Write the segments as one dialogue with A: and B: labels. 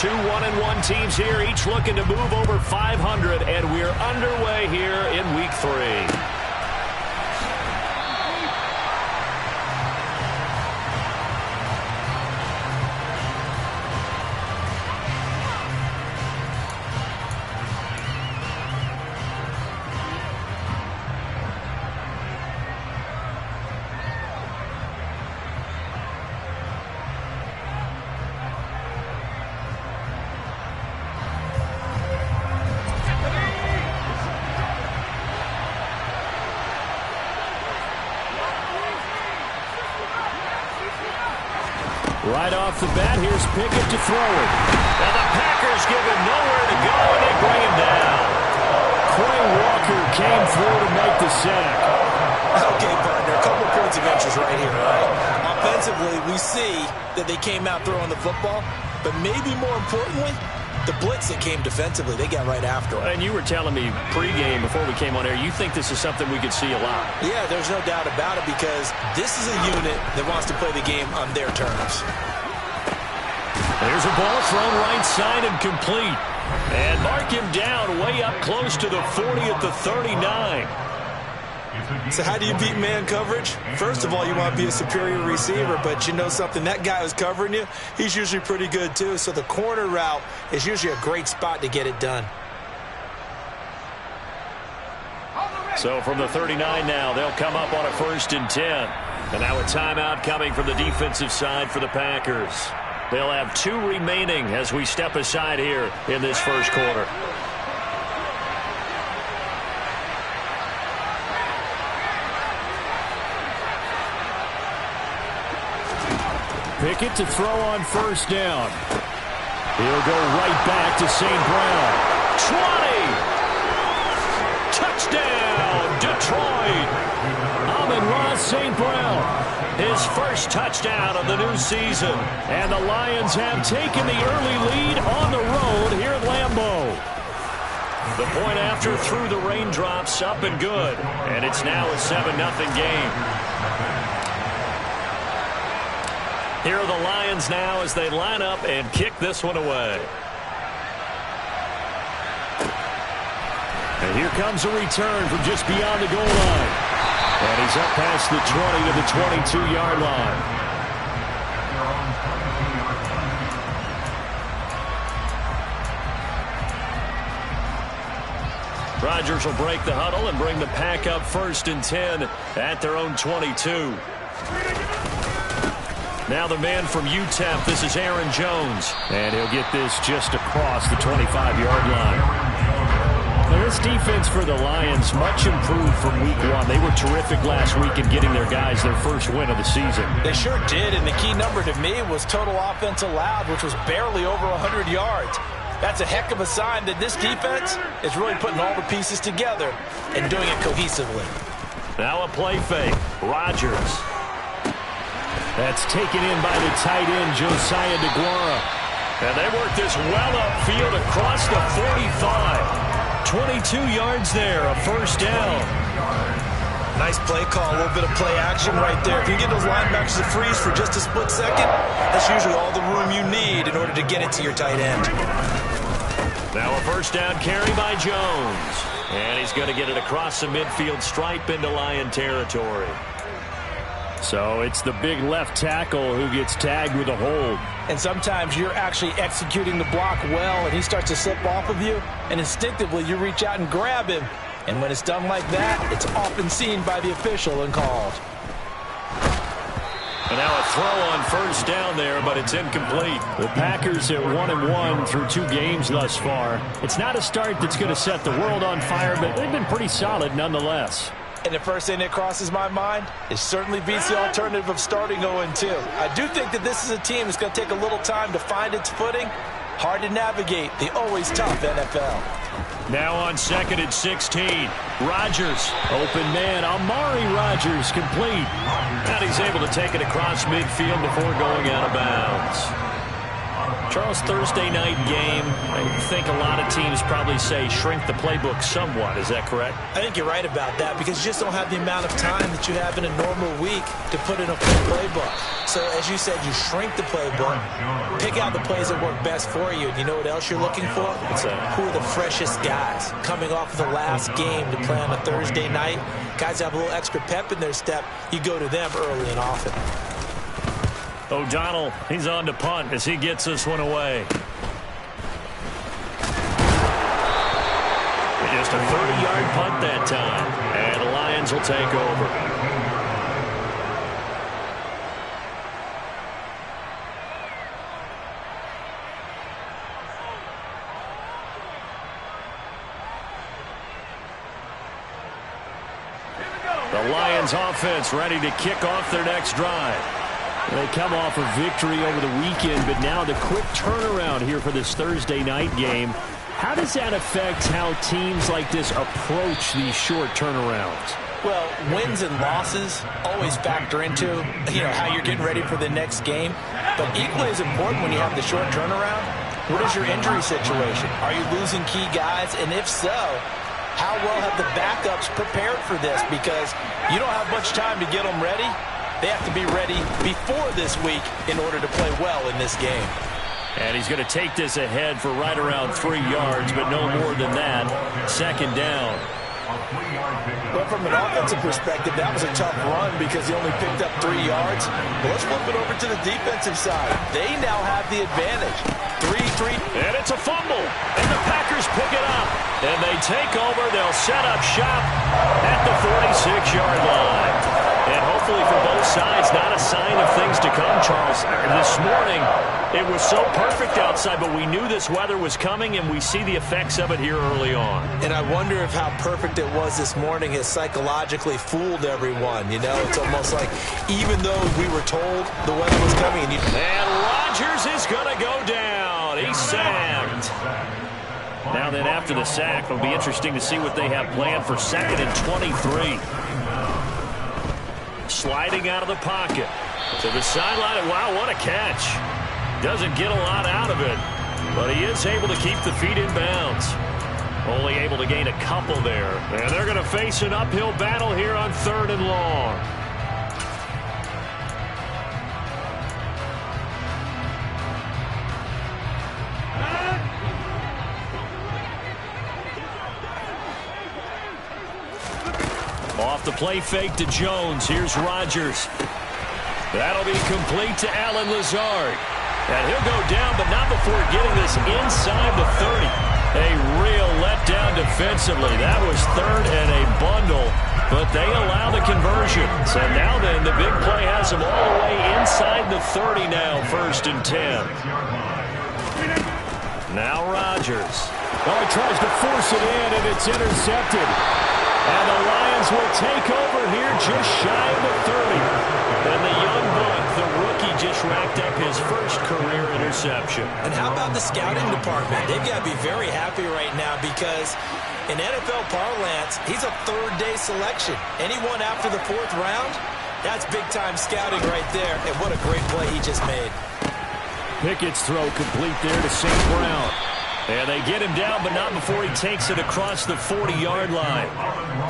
A: Two 1-1 teams here, each looking to move over 500, and we're underway here in Week 3. Right off the bat, here's Pickett to throw it. And the Packers give him nowhere to go, and they bring him down. Quay Walker came through to make the sack.
B: Okay, partner, a couple points of interest right here, right? Offensively, we see that they came out throwing the football, but maybe more importantly, the blitz that came defensively, they got right after it.
A: And you were telling me pregame before we came on air, you think this is something we could see a lot.
B: Yeah, there's no doubt about it because this is a unit that wants to play the game on their terms.
A: There's a ball thrown right side and complete. And mark him down way up close to the 40 at the 39.
B: So how do you beat man coverage? First of all, you want to be a superior receiver, but you know something, that guy who's covering you, he's usually pretty good too. So the corner route is usually a great spot to get it done.
A: So from the 39 now, they'll come up on a 1st and 10. And now a timeout coming from the defensive side for the Packers. They'll have 2 remaining as we step aside here in this first quarter. Pickett to throw on 1st down. He'll go right back to St. Brown. 20! Touchdown, Detroit! Amon-Ra St. Brown, his first touchdown of the new season. And the Lions have taken the early lead on the road here at Lambeau. The point after through the raindrops, up and good. And it's now a 7-0 game. Here are the Lions now as they line up and kick this one away. And here comes a return from just beyond the goal line. And he's up past the 20 to the 22-yard line. Rodgers will break the huddle and bring the Pack up 1st and 10 at their own 22. Now the man from UTEP, this is Aaron Jones. And he'll get this just across the 25-yard line. Now this defense for the Lions, much improved from week 1. They were terrific last week in getting their guys their first win of the season.
B: They sure did, and the key number to me was total offense allowed, which was barely over 100 yards. That's a heck of a sign that this defense is really putting all the pieces together and doing it cohesively.
A: Now a play fake. Rodgers. That's taken in by the tight end, Josiah DeGuara. And they work this well upfield across the 45. 22 yards there, a 1st down.
B: Nice play call, a little bit of play action right there. If you get those linebackers to freeze for just a split second, that's usually all the room you need in order to get it to your tight end.
A: Now a 1st down carry by Jones. And he's going to get it across the midfield stripe into Lion territory. So it's the big left tackle who gets tagged with a hold.
B: And sometimes you're actually executing the block well, and he starts to slip off of you, and instinctively you reach out and grab him. And when it's done like that, it's often seen by the official and called.
A: And now a throw on 1st down there, but it's incomplete. The Packers at 1-1 through 2 games thus far. It's not a start that's going to set the world on fire, but they've been pretty solid nonetheless.
B: And the first thing that crosses my mind is certainly beats the alternative of starting 0-2. I do think that this is a team that's going to take a little time to find its footing. Hard to navigate the always tough NFL.
A: Now on 2nd and 16. Rodgers, open man, Amari Rodgers complete. And he's able to take it across midfield before going out of bounds. Charles, Thursday night game, I think a lot of teams probably say shrink the playbook somewhat. Is that correct?
B: I think you're right about that because you just don't have the amount of time that you have in a normal week to put in a full playbook. So, as you said, you shrink the playbook, pick out the plays that work best for you. And you know what else you're looking for? Who are the freshest guys coming off of the last game to play on a Thursday night? Guys have a little extra pep in their step. You go to them early and often.
A: O'Donnell, he's on to punt as he gets this one away. Just a 30-yard punt that time. And the Lions will take over. The Lions offense ready to kick off their next drive. They come off a victory over the weekend, but now the quick turnaround here for this Thursday night game. How does that affect how teams like this approach these short turnarounds?
B: Well, wins and losses always factor into, how you're getting ready for the next game. But equally as important when you have the short turnaround, what is your injury situation? Are you losing key guys? And if so, how well have the backups prepared for this? Because you don't have much time to get them ready. They have to be ready before this week in order to play well in this game.
A: And he's going to take this ahead for right around 3 yards, but no more than that. Second down.
B: But from an offensive perspective, that was a tough run because he only picked up 3 yards. But let's flip it over to the defensive side. They now have the advantage. 3-3.
A: And it's a fumble. And the Packers pick it up. And they take over. They'll set up shop at the 46-yard line. And hopefully for both sides, not a sign of things to come, Charles. This morning, it was so perfect outside, but we knew this weather was coming, and we see the effects of it here early on.
B: And I wonder if how perfect it was this morning has psychologically fooled everyone. It's almost like even though we were told the weather was coming.
A: And Rodgers is going to go down. He's sacked. Now then, after the sack, it'll be interesting to see what they have planned for 2nd and 23. Sliding out of the pocket to the sideline. Wow, what a catch. Doesn't get a lot out of it, but he is able to keep the feet in bounds. Only able to gain a couple there. And they're going to face an uphill battle here on 3rd and long. Off the play fake to Jones. Here's Rodgers. That'll be complete to Allen Lazard. And he'll go down, but not before getting this inside the 30. A real letdown defensively. That was 3rd and a bundle, but they allow the conversion. So now then, the big play has them all the way inside the 30 now, 1st and 10. Now Rodgers.
C: Oh, he tries to force it in, and it's intercepted.
A: And the Lions will take over here just shy of the 30. And the young buck, the rookie, just racked up his first career interception.
B: And how about the scouting department? They've got to be very happy right now because in NFL parlance, he's a 3rd-day selection. Anyone after the 4th round, that's big-time scouting right there. And what a great play he just made.
C: Pickett's throw complete there to St. Brown.
A: And they get him down, but not before he takes it across the 40-yard line.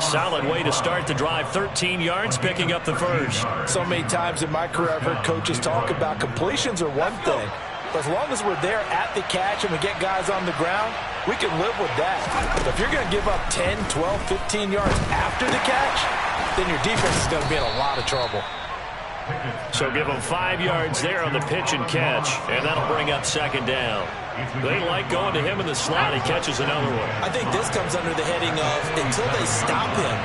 A: Solid way to start the drive. 13 yards, picking up the first.
B: So many times in my career, I've heard coaches talk about completions are one thing. But as long as we're there at the catch and we get guys on the ground, we can live with that. But if you're going to give up 10, 12, 15 yards after the catch, then your defense is going to be in a lot of trouble.
A: So give them 5 yards there on the pitch and catch, and that'll bring up 2nd down. They like going to him in the slot. He catches another one.
B: I think this comes under the heading of until they stop him,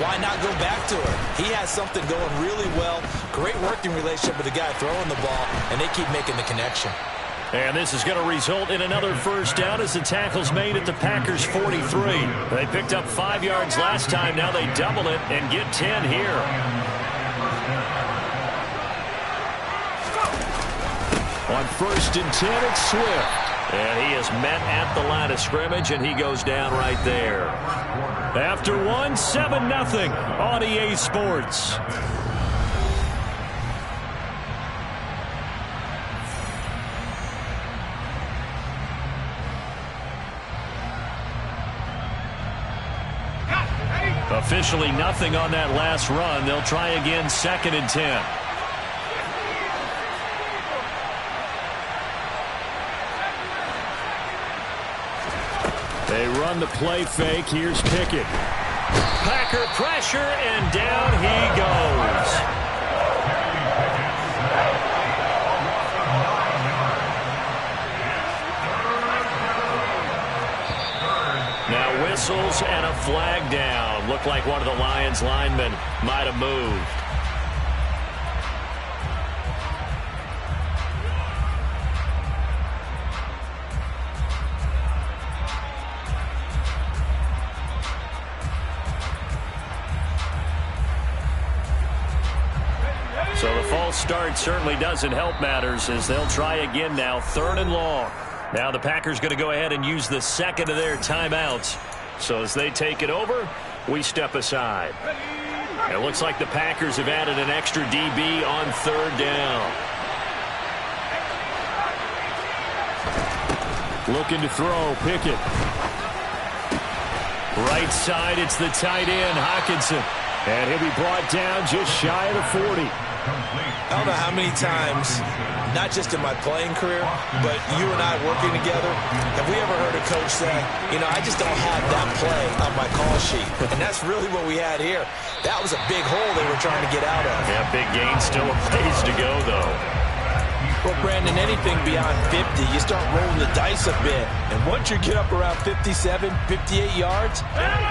B: why not go back to him? He has something going really well. Great working relationship with the guy throwing the ball, and they keep making the connection.
A: And this is going to result in another first down as the tackle's made at the Packers' 43. They picked up 5 yards last time. Now they double it and get 10 here.
C: On 1st and 10, it's Swift.
A: And he is met at the line of scrimmage, and he goes down right there. After one, 7-0 on EA Sports. Officially nothing on that last run. They'll try again, 2nd and 10. They run the play fake. Here's Pickett. Packer pressure, and down he goes. Now whistles and a flag down. Looked like one of the Lions linemen might have moved. So the false start certainly doesn't help matters as they'll try again now, 3rd and long. Now the Packers going to go ahead and use the 2nd of their timeouts. So as they take it over, we step aside. It looks like the Packers have added an extra DB on 3rd down. Looking to throw, Pickett. Right side, it's the tight end, Hockenson. And he'll be brought down just shy of the 40.
B: I don't know how many times, not just in my playing career, but you and I working together, have we ever heard a coach say, you know, I just don't have that play on my call sheet. And that's really what we had here. That was a big hole they were trying to get out of.
A: Yeah, big gain, still a ways to go, though.
B: Well, Brandon, anything beyond 50, you start rolling the dice a bit. And once you get up around 57, 58 yards,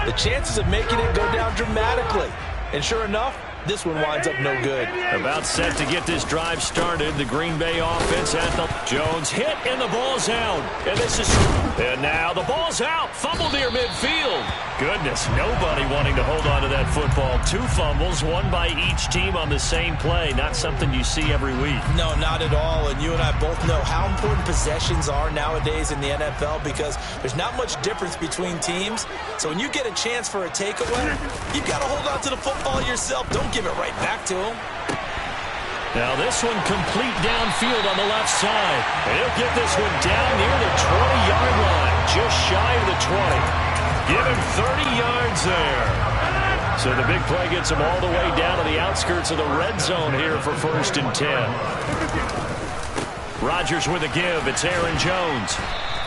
B: the chances of making it go down dramatically. And sure enough, this one winds up no good.
A: About set to get this drive started. The Green Bay offense at the Jones hit and the ball's out. And now the ball's out. Fumble near midfield. Goodness, nobody wanting to hold on to that football. 2 fumbles, one by each team on the same play. Not something you see every week.
B: No, not at all. And you and I both know how important possessions are nowadays in the NFL because there's not much difference between teams. So when you get a chance for a takeaway, you've got to hold on to the football yourself. Don't give it right back to him.
A: Now this one complete downfield on the left side. And he'll get this one down near the 20-yard line, just shy of the 20. Give him 30 yards there. So the big play gets him all the way down to the outskirts of the red zone here for 1st and 10. Rodgers with a give. It's Aaron Jones.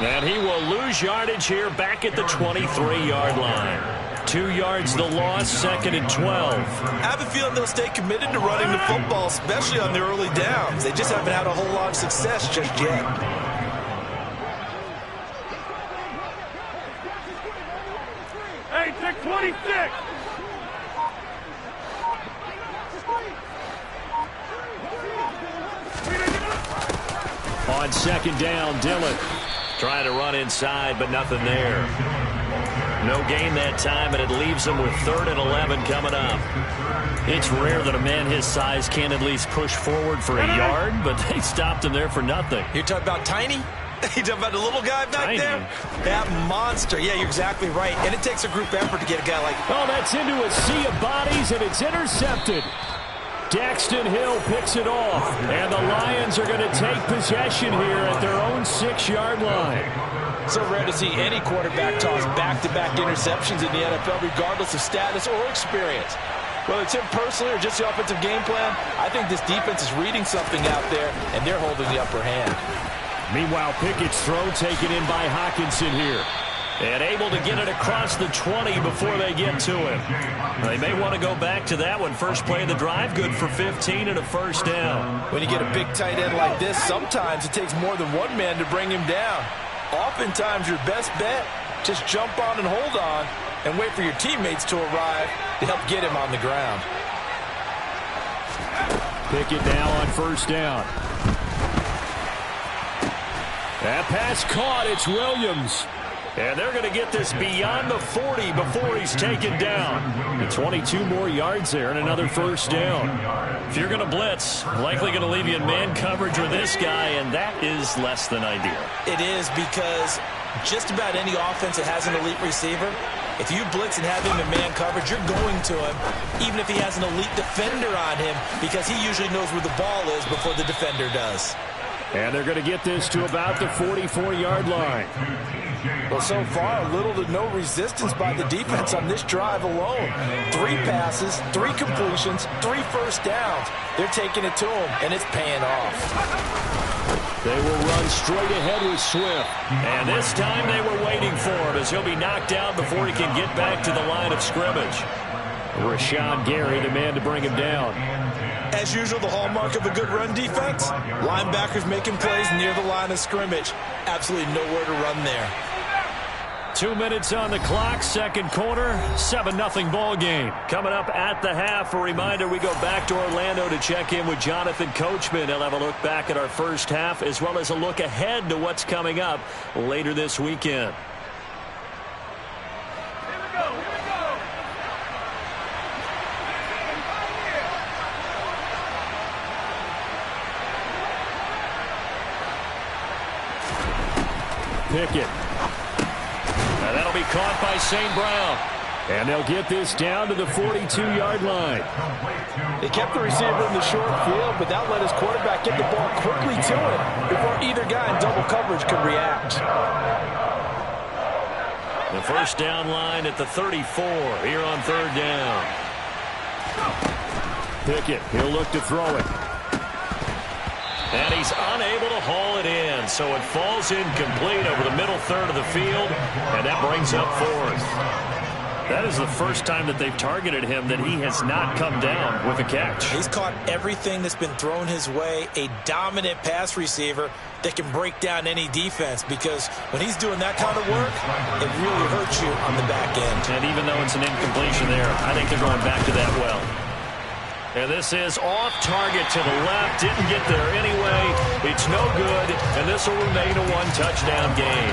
A: And he will lose yardage here back at the 23-yard line. 2 yards the loss, 2nd and 12.
B: I have a feeling they'll stay committed to running the football, especially on the early downs. They just haven't had a whole lot of success just yet.
C: Hey, take 26.
A: On 2nd down, Dillon trying to run inside, but nothing there. No gain that time, and it leaves him with 3rd and 11 coming up. It's rare that a man his size can at least push forward for a yard, but they stopped him there for nothing.
B: You're talking about Tiny? You talking about the little guy back there? That monster. Yeah, you're exactly right. And it takes a group effort to get a guy like...
C: Oh, that's into a sea of bodies, and it's intercepted. Daxton Hill picks it off, and the Lions are going to take possession here at their own 6-yard line.
B: So rare to see any quarterback toss back-to-back interceptions in the NFL, regardless of status or experience. Whether it's him personally or just the offensive game plan, I think this defense is reading something out there, and they're holding the upper hand.
A: Meanwhile, Pickett's throw taken in by Hockenson here. And able to get it across the 20 before they get to him. They may want to go back to that one. First play of the drive, good for 15 and a 1st down.
B: When you get a big tight end like this, sometimes it takes more than one man to bring him down. Oftentimes, your best bet, just jump on and hold on and wait for your teammates to arrive to help get him on the ground.
C: Pickett now on 1st down. That pass caught. It's Williams.
A: And they're going to get this beyond the 40 before he's taken down. And 22 more yards there and another 1st down. If you're going to blitz, likely going to leave you in man coverage with this guy, and that is less than ideal.
B: It is because just about any offense that has an elite receiver, if you blitz and have him in man coverage, you're going to him, even if he has an elite defender on him, because he usually knows where the ball is before the defender does.
C: And they're going to get this to about the 44-yard line.
B: Well, so far, little to no resistance by the defense on this drive alone. 3 passes, 3 completions, 3 first downs. They're taking it to them, and it's paying off.
C: They will run straight ahead with Swift.
A: And this time they were waiting for him as he'll be knocked down before he can get back to the line of scrimmage.
C: Rashawn Gary, the man to bring him down.
B: As usual, the hallmark of a good run defense, linebackers making plays near the line of scrimmage. Absolutely nowhere to run there.
A: 2 minutes on the clock, second quarter, 7-0 ball game. Coming up at the half, a reminder we go back to Orlando to check in with Jonathan Coachman. He'll have a look back at our first half as well as a look ahead to what's coming up later this weekend.
C: Pickett.
A: And that'll be caught by St. Brown.
C: And they'll get this down to the 42-yard line.
B: They kept the receiver in the short field, but that let his quarterback get the ball quickly to it before either guy in double coverage could react.
A: The first down line at the 34 here on third down.
C: Pickett, he'll look to throw it.
A: And he's unable to haul it in, so it falls incomplete over the middle third of the field, and that brings up fourth. That is the first time that they've targeted him that he has not come down with a catch.
B: He's caught everything that's been thrown his way, a dominant pass receiver that can break down any defense, because when he's doing that kind of work, it really hurts you on the back end.
A: And even though it's an incompletion there, I think they're going back to that well. And this is off target to the left. Didn't get there anyway. It's no good, and this will remain a one-touchdown game.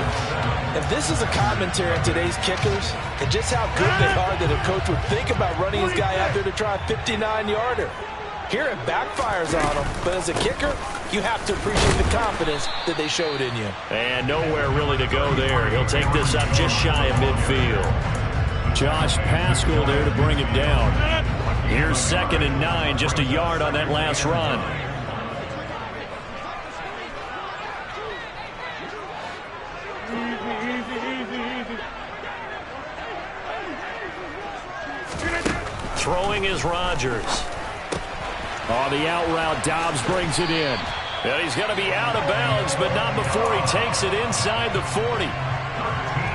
B: And this is a commentary on today's kickers and just how good they are that a coach would think about running his guy out there to try a 59-yarder. Here it backfires on him, but as a kicker, you have to appreciate the confidence that they showed in you.
A: And nowhere really to go there. He'll take this up just shy of midfield.
C: Josh Paschal there to bring him down.
A: Here's 2nd and 9, just a yard on that last run. Throwing is Rodgers.
C: On the out route, Dobbs brings it in.
A: And he's going to be out of bounds, but not before he takes it inside the 40.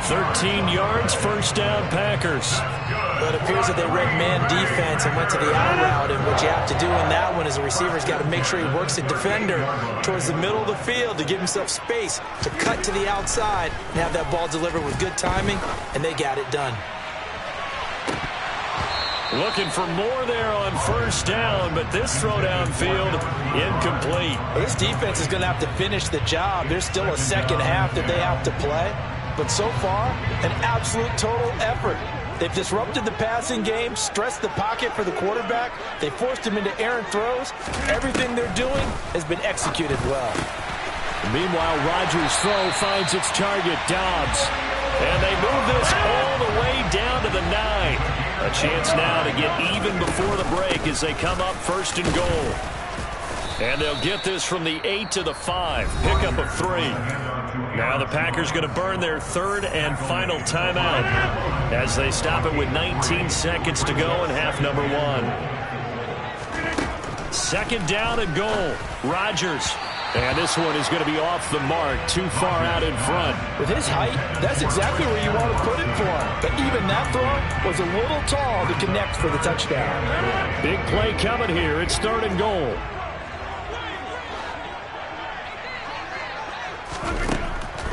A: 13 yards, first down, Packers.
B: But it appears that they read man defense and went to the out route, and what you have to do in that one is the receiver's got to make sure he works the defender towards the middle of the field to give himself space to cut to the outside and have that ball delivered with good timing, and they got it done.
A: Looking for more there on first down, but this throw downfield incomplete.
B: Well, this defense is going to have to finish the job. There's still a second half that they have to play, but so far, an absolute total effort. They've disrupted the passing game, stressed the pocket for the quarterback. They forced him into errant throws. Everything they're doing has been executed well.
C: Meanwhile, Rodgers' throw finds its target, Dobbs.
A: And they move this all the way down to the 9. A chance now to get even before the break as they come up 1st and goal. And they'll get this from the 8 to the 5. Pickup of 3. Now the Packers going to burn their 3rd and final timeout as they stop it with 19 seconds to go in half number 1. 2nd down and goal. Rodgers.
C: And this one is going to be off the mark, too far out in front.
B: With his height, that's exactly where you want to put it for him. But even that throw was a little tall to connect for the touchdown.
C: Big play coming here. It's 3rd and goal.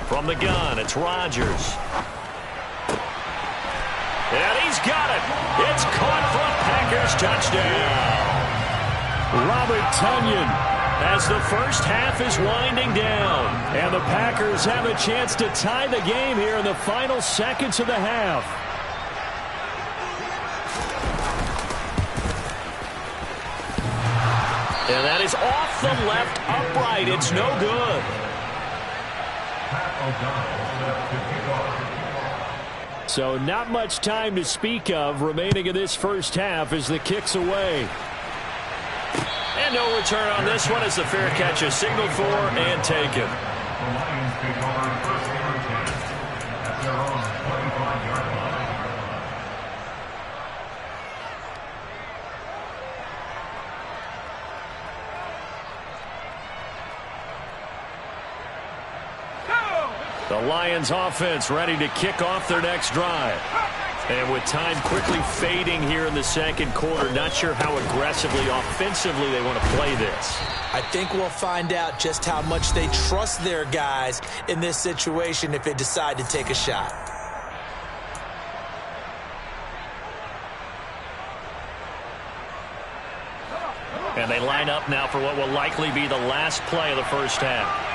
A: From the gun, it's Rodgers. And he's got it. It's caught for a Packers touchdown.
C: Robert Tonyan.
A: As the first half is winding down.
C: And the Packers have a chance to tie the game here in the final seconds of the half.
A: And that is off the left upright. It's no good.
C: So not much time to speak of remaining in this first half as the kick's away.
A: And no return on this one as the fair catch is signaled for and taken. The Lions offense ready to kick off their next drive. And with time quickly fading here in the second quarter, not sure how aggressively, offensively they want to play this.
B: I think we'll find out just how much they trust their guys in this situation if they decide to take a shot.
A: And they line up now for what will likely be the last play of the first half.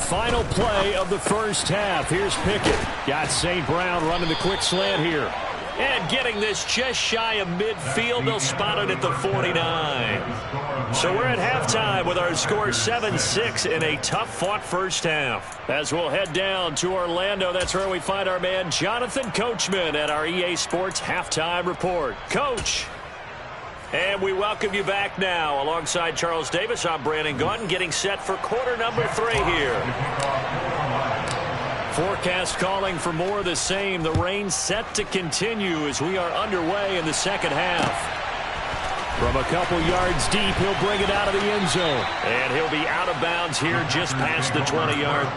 A: Final play of the first half. Here's Pickett. Got St. Brown running the quick slant here. And getting this just shy of midfield. They'll spot it at the 49. So we're at halftime with our score 7-6 in a tough-fought first half. As we'll head down to Orlando, that's where we find our man Jonathan Coachman at our EA Sports Halftime Report. Coach. And we welcome you back now. Alongside Charles Davis, I'm Brandon Gaudin, getting set for quarter number 3 here. Forecast calling for more of the same. The rain set to continue as we are underway in the second half. From a couple yards deep, he'll bring it out of the end zone. And he'll be out of bounds here just past the 20-yard.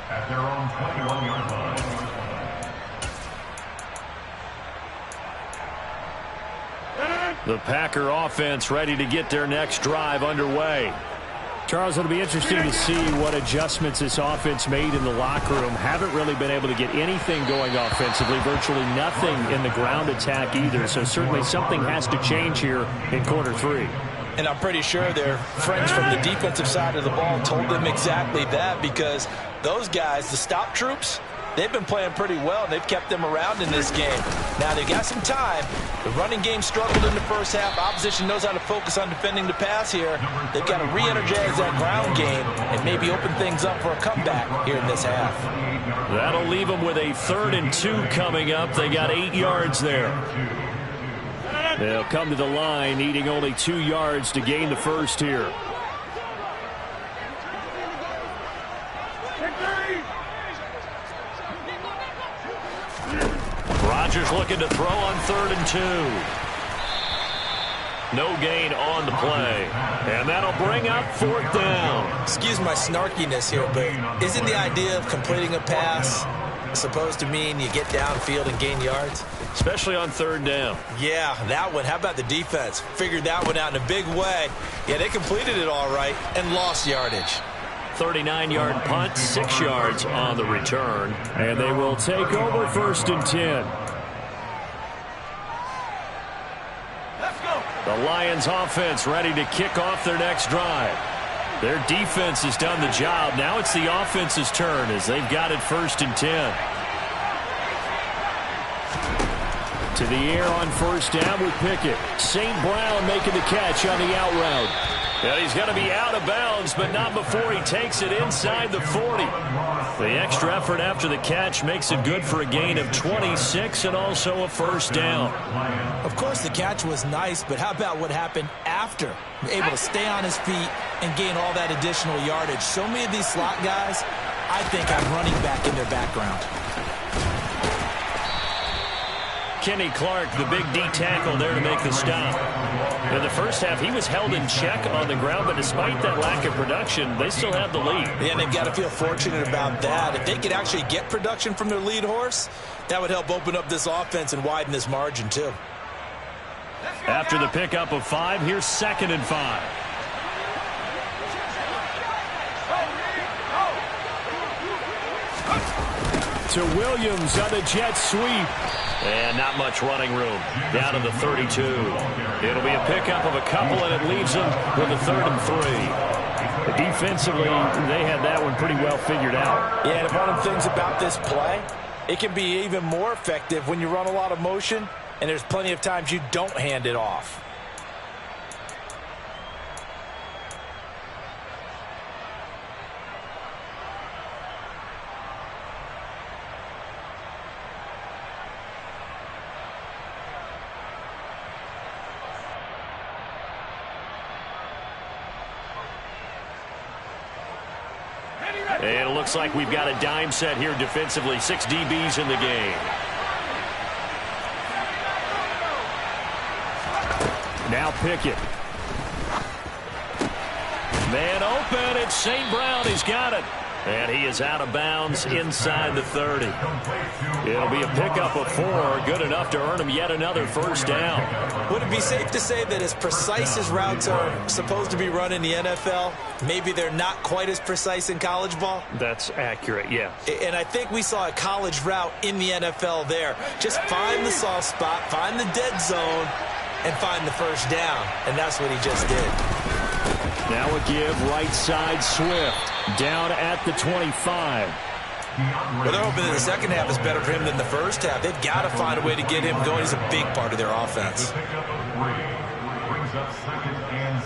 D: At their own 21-yard line.
A: The Packer offense ready to get their next drive underway.
C: Charles, it'll be interesting to see what adjustments this offense made in the locker room. Haven't really been able to get anything going offensively, virtually nothing in the ground attack either. So certainly something has to change here in quarter 3.
B: And I'm pretty sure their friends from the defensive side of the ball told them exactly that, because those guys, the stop troops, they've been playing pretty well, and they've kept them around in this game. Now, they've got some time. The running game struggled in the first half. Opposition knows how to focus on defending the pass here. They've got to re-energize that ground game and maybe open things up for a comeback here in this half.
A: That'll leave them with a 3rd and 2 coming up. They got 8 yards there. They'll come to the line, needing only 2 yards to gain the first here. Rodgers looking to throw on 3rd and 2. No gain on the play. And that'll bring up 4th down.
B: Excuse my snarkiness here, but isn't the idea of completing a pass supposed to mean you get downfield and gain yards?
A: Especially on 3rd down.
B: Yeah, that one. How about the defense? Figured that one out in a big way. Yeah, they completed it all right and lost yardage.
A: 39-yard punt, 6 yards on the return.
C: And they will take over 1st and 10.
A: The Lions offense ready to kick off their next drive. Their defense has done the job. Now it's the offense's turn as they've got it 1st and 10. To the air on 1st down with Pickett. St. Brown making the catch on the out route. And he's going to be out of bounds, but not before he takes it inside the 40. The extra effort after the catch makes it good for a gain of 26 and also a first down.
B: Of course, the catch was nice, but how about what happened after? Able to stay on his feet and gain all that additional yardage. So many of these slot guys, I think, have running back in their background.
A: Kenny Clark, the big D tackle there to make the stop. In the first half, he was held in check on the ground, but despite that lack of production, they still have the lead.
B: Yeah, and they've got to feel fortunate about that. If they could actually get production from their lead horse, that would help open up this offense and widen this margin, too.
C: After the pickup of 5, here's 2nd and 5. To Williams on the jet sweep.
A: And not much running room. Down to the 32. It'll be a pickup of a couple, and it leaves them with a 3rd and 3.
C: Defensively, they had that one pretty well figured out.
B: Yeah, and one of the things about this play, it can be even more effective when you run a lot of motion, and there's plenty of times you don't hand it off.
A: And it looks like we've got a dime set here defensively. 6 DBs in the game.
C: Now Pickett.
A: Man open. It's St. Brown. He's got it. And he is out of bounds inside the 30. It'll be a pickup of 4. Good enough to earn him yet another first down.
B: Would it be safe to say that as precise as routes are supposed to be run in the NFL, maybe they're not quite as precise in college ball?
A: That's accurate, yeah.
B: And I think we saw a college route in the NFL there. Just find the soft spot, find the dead zone, and find the first down. And that's what he just did.
C: Now a give right side Swift. Down at the 25.
B: Well, they're hoping that the second half is better for him than the first half. They've got to find a way to get him going. He's a big part of their offense.
D: Brings up 2nd and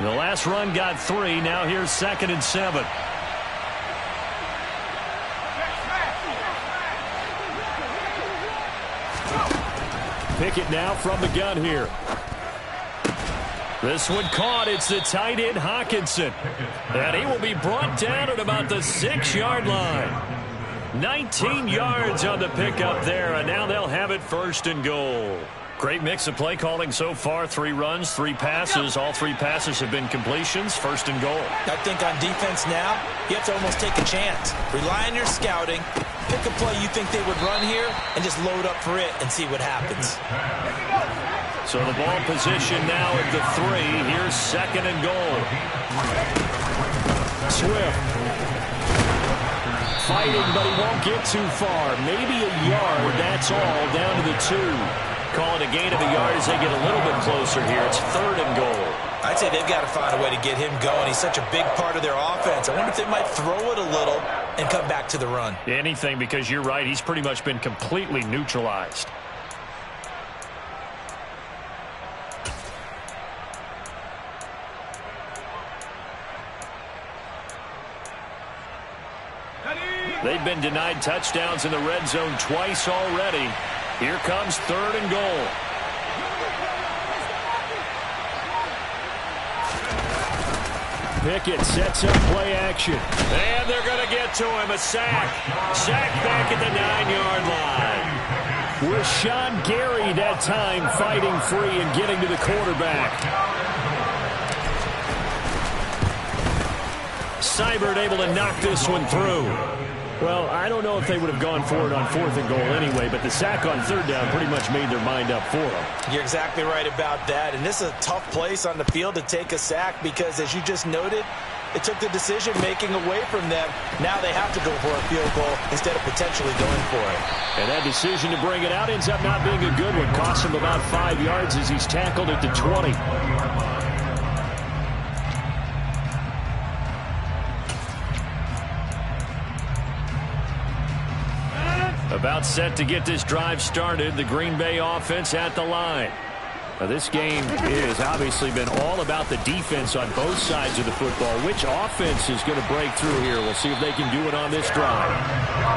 D: 7.
C: The last run got 3. Now here's 2nd and 7. Pickett now from the gun here. This one caught. It's the tight end Hockenson.
A: And he will be brought down at about the 6-yard line. 19 yards on the pickup there, and now they'll have it 1st and goal.
C: Great mix of play calling so far. 3 runs, 3 passes. All 3 passes have been completions. 1st and goal.
B: I think on defense now, you have to almost take a chance. Rely on your scouting. Pick a play you think they would run here and just load up for it and see what happens.
A: So the ball position now at the 3. Here's 2nd and goal.
C: Swift. Fighting, but he won't get too far. Maybe a yard. That's all. Down to the 2.
A: Call it a gain of a yard as they get a little bit closer here. It's 3rd and goal.
B: I'd say they've got to find a way to get him going. He's such a big part of their offense. I wonder if they might throw it a little and come back to the run.
C: Anything, because you're right. He's pretty much been completely neutralized. They've been denied touchdowns in the red zone twice already. Here comes 3rd and goal. Pickett sets up play action.
A: And they're going to get to him. A sack. Sack back at the 9-yard line.
C: With Sean Gary that time fighting free and getting to the quarterback. Seibert able to knock this one through. Well, I don't know if they would have gone for it on 4th and goal anyway, but the sack on 3rd down pretty much made their mind up for them.
B: You're exactly right about that, and this is a tough place on the field to take a sack because, as you just noted, it took the decision-making away from them. Now they have to go for a field goal instead of potentially going for it.
C: And that decision to bring it out ends up not being a good one. Costs him about 5 yards as he's tackled at the 20.
A: About set to get this drive started. The Green Bay offense at the line.
C: Now, this game has obviously been all about the defense on both sides of the football. Which offense is going to break through here? We'll see if they can do it on this drive.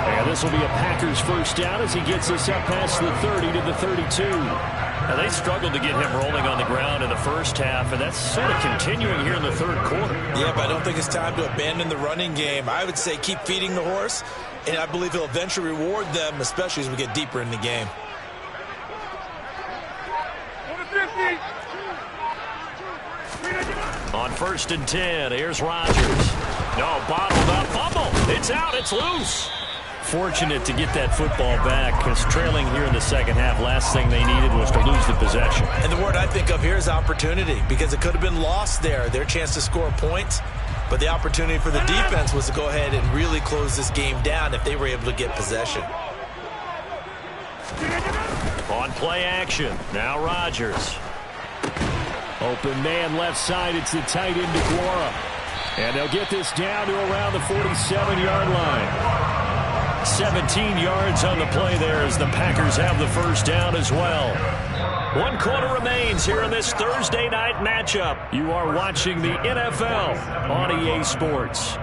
C: And this will be a Packers first down as he gets us up past the 30 to the 32.
A: Now, they struggled to get him rolling on the ground in the first half, and that's sort of continuing here in the third quarter.
B: Yeah, but I don't think it's time to abandon the running game. I would say keep feeding the horse, and I believe he'll eventually reward them, especially as we get deeper in the game.
A: On 1st and 10, here's Rodgers. No, bottled up, fumble. It's out, it's loose.
C: Fortunate to get that football back, because trailing here in the second half, last thing they needed was to lose the possession.
B: And the word I think of here is opportunity, because it could have been lost there, their chance to score points. But the opportunity for the defense was to go ahead and really close this game down if they were able to get possession.
A: On play action, now Rodgers.
C: Open man left side, it's the tight end DeGuara. And they'll get this down to around the 47-yard line. 17 yards on the play there as the Packers have the first down as well.
A: 1 quarter remains here in this Thursday night matchup.
C: You are watching the NFL on EA Sports.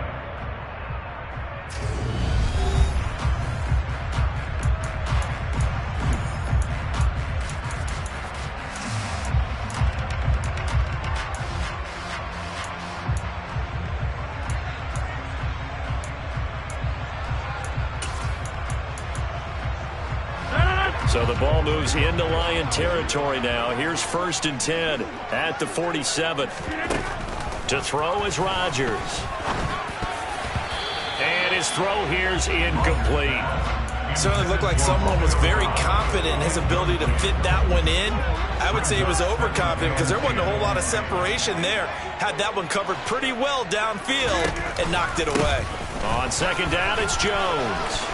A: So the ball moves into Lion territory now. Here's 1st and 10 at the 47. To throw is Rodgers. And his throw here's incomplete.
B: Certainly looked like someone was very confident in his ability to fit that one in. I would say he was overconfident because there wasn't a whole lot of separation there. Had that one covered pretty well downfield and knocked it away.
A: On 2nd down, it's Jones.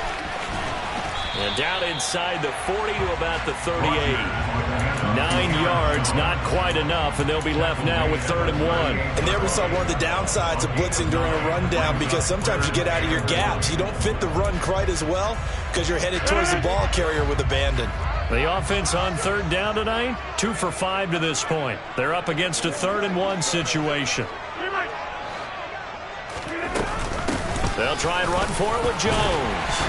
A: And down inside the 40 to about the 38.
C: 9 yards, not quite enough, and they'll be left now with 3rd and 1.
B: And there we saw one of the downsides of blitzing during a rundown, because sometimes you get out of your gaps. You don't fit the run quite as well because you're headed towards the ball carrier with abandon.
C: The offense on 3rd down tonight, 2 for 5 to this point. They're up against a 3rd and 1 situation.
A: They'll try and run for it with Jones.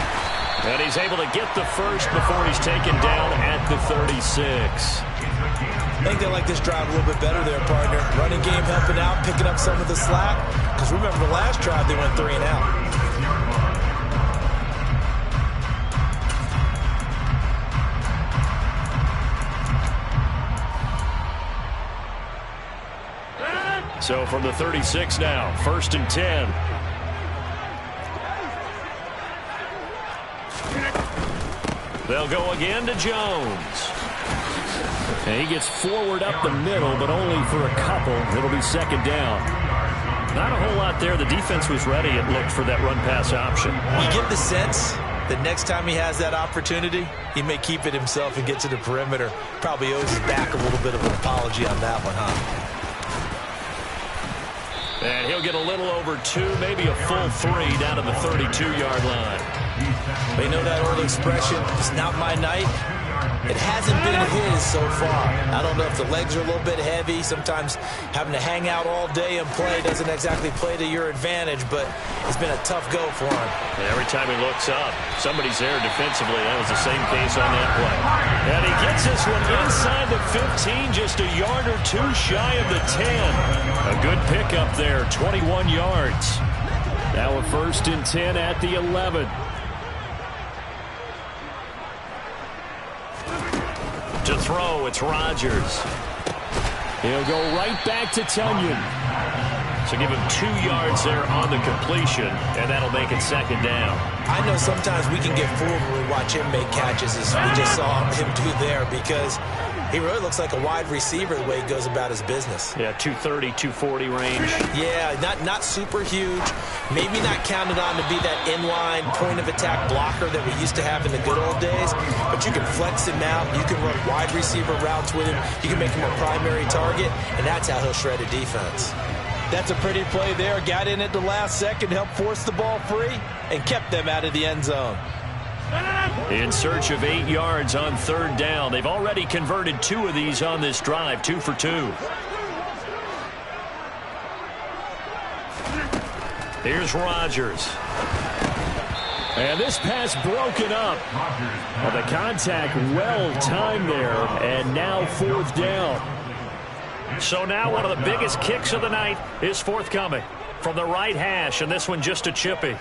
A: And he's able to get the first before he's taken down at the 36.
B: I think they like this drive a little bit better there, partner. Running game helping out, picking up some of the slack. Because remember the last drive, they went 3 and out.
C: So from the 36 now, 1st and 10.
A: They'll go again to Jones.
C: And he gets forward up the middle, but only for a couple. It'll be 2nd down. Not a whole lot there. The defense was ready, it looked, for that run-pass option.
B: You get the sense that next time he has that opportunity, he may keep it himself and get to the perimeter. Probably owes his back a little bit of an apology on that one, huh?
A: And he'll get a little over 2, maybe a full 3 down to the 32-yard line.
B: But you know that old expression, it's not my night? It hasn't been his so far. I don't know if the legs are a little bit heavy. Sometimes having to hang out all day and play doesn't exactly play to your advantage, but it's been a tough go for him.
A: And every time he looks up, somebody's there defensively. That was the same case on that play. And he gets this one inside the 15, just a yard or 2 shy of the 10.
C: A good pickup there, 21 yards. Now a 1st and 10 at the 11.
A: To throw, it's Rodgers.
C: He'll go right back to Tonyan.
A: So give him 2 yards there on the completion, and that'll make it 2nd down.
B: I know sometimes we can get fooled when we watch him make catches, as we just saw him do there, because he really looks like a wide receiver the way he goes about his business.
A: Yeah, 230, 240 range.
B: Yeah, not super huge. Maybe not counted on to be that inline point-of-attack blocker that we used to have in the good old days, but you can flex him out. You can run wide receiver routes with him. You can make him a primary target, and that's how he'll shred a defense. That's a pretty play there. Got in at the last second, helped force the ball free, and kept them out of the end zone.
A: In search of 8 yards on 3rd down. They've already converted 2 of these on this drive, 2 for 2. Here's Rodgers. And this pass broken up. Well, the contact well timed there, and now 4th down. So now one of the biggest kicks of the night is forthcoming from the right hash, and this one just a chippy.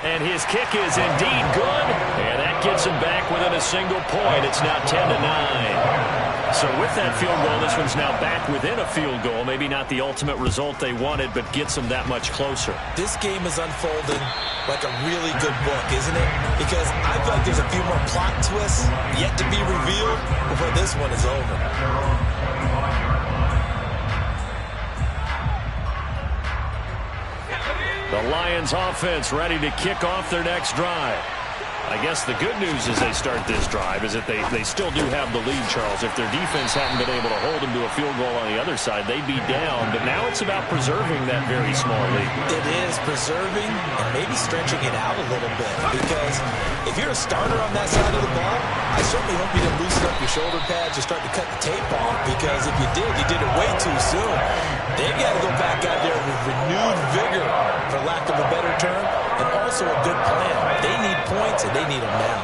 A: And his kick is indeed good, and that gets him back within a single point. It's now 10-9. So with that field goal, this one's now back within a field goal. Maybe not the ultimate result they wanted, but gets them that much closer.
B: This game is unfolding like a really good book, isn't it? Because I feel like there's a few more plot twists yet to be revealed before this one is over.
A: The Lions offense ready to kick off their next drive. I guess the good news as they start this drive is that they still do have the lead, Charles. If their defense hadn't been able to hold them to a field goal on the other side, they'd be down. But now it's about preserving that very small lead.
B: It is preserving and maybe stretching it out a little bit. Because if you're a starter on that side of the ball, I certainly hope you didn't loosen up your shoulder pads or start to cut the tape off. Because if you did it way too soon. They've got to go back out there with renewed vigor, for lack of a better term, and also a good plan. They need points, and they need them now.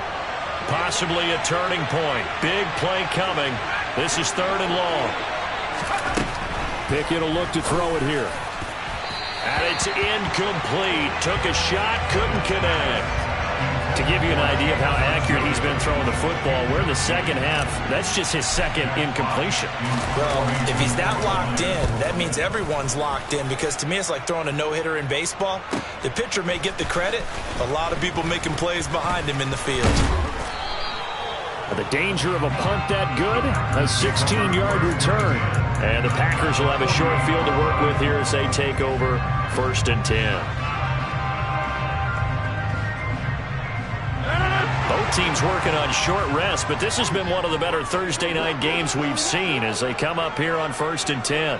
A: Possibly a turning point. Big play coming. This is 3rd and long.
C: Pickett will look to throw it here.
A: And it's incomplete. Took a shot, couldn't connect. To give you an idea of how accurate he's been throwing the football, we're in the second half. That's just his second incompletion.
B: Well, if he's that locked in, that means everyone's locked in, because to me it's like throwing a no-hitter in baseball. The pitcher may get the credit, a lot of people making plays behind him in the field.
C: The danger of a punt that good, a 16-yard return.
A: And the Packers will have a short field to work with here as they take over 1st and 10. Both teams working on short rest, but this has been one of the better Thursday night games we've seen as they come up here on 1st and 10.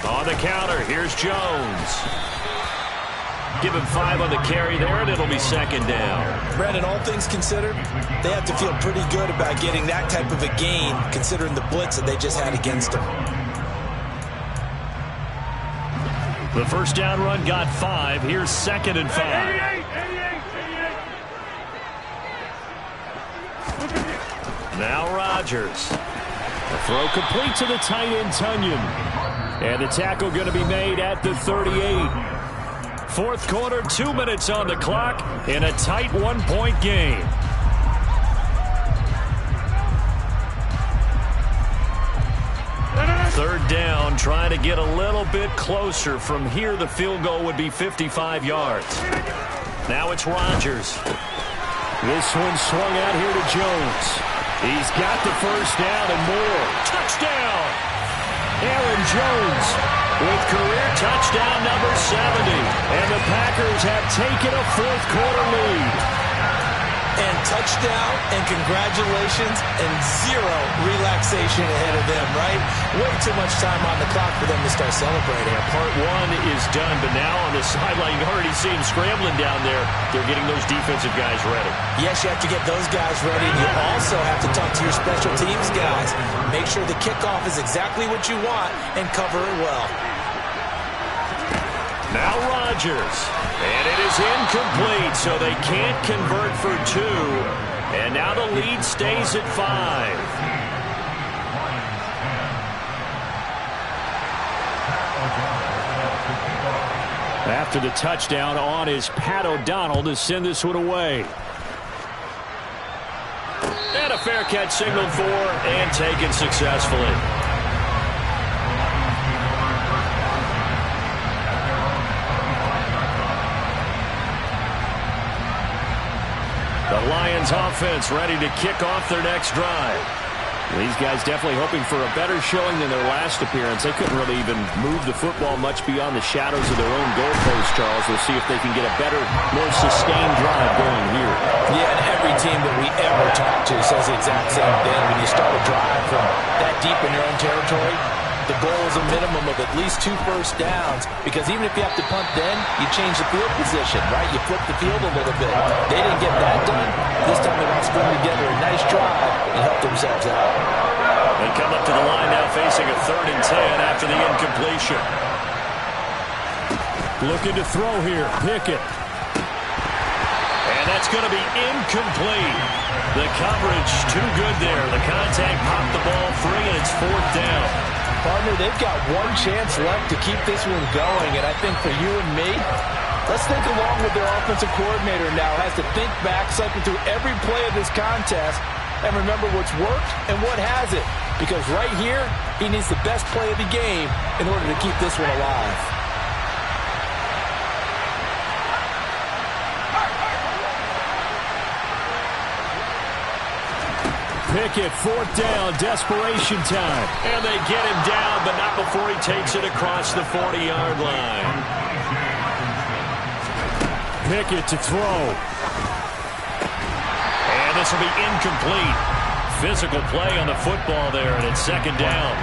A: On the counter, here's Jones. Give him 5 on the carry there, and it'll be 2nd down.
B: Brandon, all things considered, they have to feel pretty good about getting that type of a gain, considering the blitz that they just had against them.
A: The first down run got 5. Here's 2nd and 5. Now Rodgers. The throw complete to the tight end, Tunyon. And the tackle going to be made at the 38. 4th quarter, 2 minutes on the clock in a tight 1-point game. Third down, trying to get a little bit closer. From here, the field goal would be 55 yards. Now it's Rodgers.
C: This one swung out here to Jones.
A: He's got the first down and more. Touchdown! Aaron Jones with career touchdown number 70. And the Packers have taken a 4th quarter lead.
B: And touchdown and congratulations and 0 relaxation ahead of them, right? Way too much time on the clock for them to start celebrating.
A: Part 1 is done, but now on the sideline, you already see him scrambling down there. They're getting those defensive guys ready.
B: Yes, you have to get those guys ready. And you also have to talk to your special teams guys. Make sure the kickoff is exactly what you want and cover it well.
A: Now Rodgers. And it is incomplete, so they can't convert for 2. And now the lead stays at 5.
C: After the touchdown, on is Pat O'Donnell to send this one away.
A: And a fair catch signaled for and taken successfully. The Lions offense ready to kick off their next drive.
C: These guys definitely hoping for a better showing than their last appearance. They couldn't really even move the football much beyond the shadows of their own goalpost, Charles. We'll see if they can get a better, more sustained drive going here.
B: Yeah, and every team that we ever talk to says the exact same thing. When you start a drive from that deep in your own territory,
E: the goal is a minimum of at least 2 first downs, because even if you have to punt then, you change the field position, right? You flip the field a little bit. They didn't get that done. This time they want to string together a nice drive and help themselves out.
A: They come up to the line now facing a 3rd and 10 after the incompletion.
C: Looking to throw here. Pickett.
A: And that's going to be incomplete. The coverage too good there. The contact popped the ball free, and it's 4th down.
E: Partner, they've got one chance left to keep this one going, and I think for you and me, let's think along with their offensive coordinator now. Has to think back, cycle through every play of this contest, and remember what's worked and what hasn't. Because right here, he needs the best play of the game in order to keep this one alive.
C: Pickett, 4th down, desperation time.
A: And they get him down, but not before he takes it across the 40-yard line.
C: Pickett to throw.
A: And this will be incomplete. Physical play on the football there, and it's 2nd down.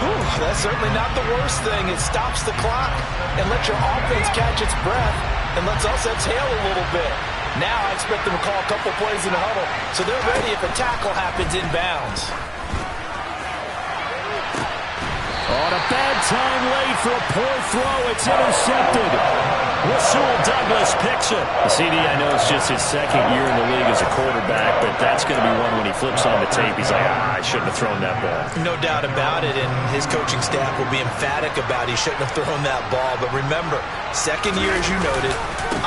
E: Whew, that's certainly not the worst thing. It stops the clock and lets your offense catch its breath and lets us exhale a little bit. Now I expect them to call a couple plays in the huddle, so they're ready if a tackle happens inbounds.
C: On a bad time late for a poor throw. It's intercepted.
A: Rasul Douglas picks it.
C: The CD, I know it's just his 2nd year in the league as a quarterback, but that's going to be one when he flips on the tape. He's like, I shouldn't have thrown that ball.
B: No doubt about it, and his coaching staff will be emphatic about he shouldn't have thrown that ball. But remember, 2nd year, as you noted,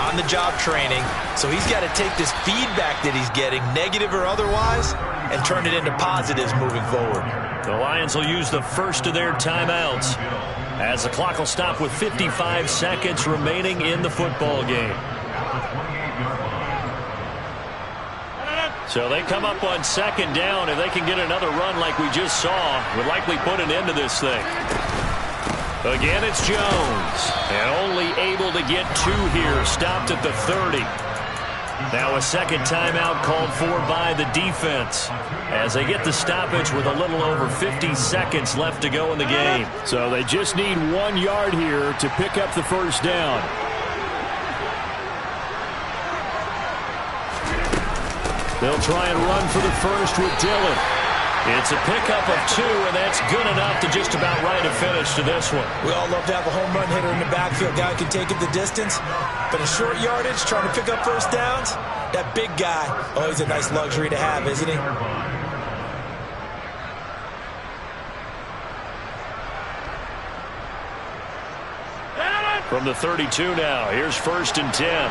B: on-the-job training, so he's got to take this feedback that he's getting, negative or otherwise, and turn it into positives moving forward.
A: The Lions will use the first of their timeouts as the clock will stop with 55 seconds remaining in the football game. So they come up on 2nd down. If they can get another run like we just saw, would likely put an end to this thing. Again, it's Jones. And only able to get 2 here. Stopped at the 30. Now a 2nd timeout called for by the defense as they get the stoppage with a little over 50 seconds left to go in the game.
C: So they just need 1 yard here to pick up the 1st down. They'll try and run for the first with Dillon.
A: It's a pickup of 2, and that's good enough to just about right a finish to this one.
B: We all love to have a home run hitter in the backfield. Guy can take it the distance. But in short yardage, trying to pick up first downs, that big guy, oh, he's a nice luxury to have, isn't he?
A: From the 32 now, here's 1st and 10.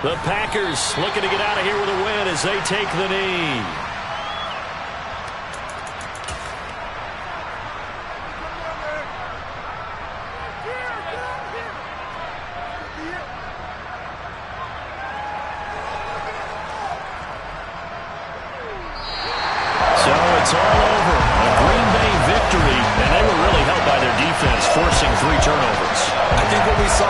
A: The Packers looking to get out of here with a win as they take the knee. So it's all over. A Green Bay victory, and they were really helped by their defense, forcing 3 turnovers.
B: I think what we saw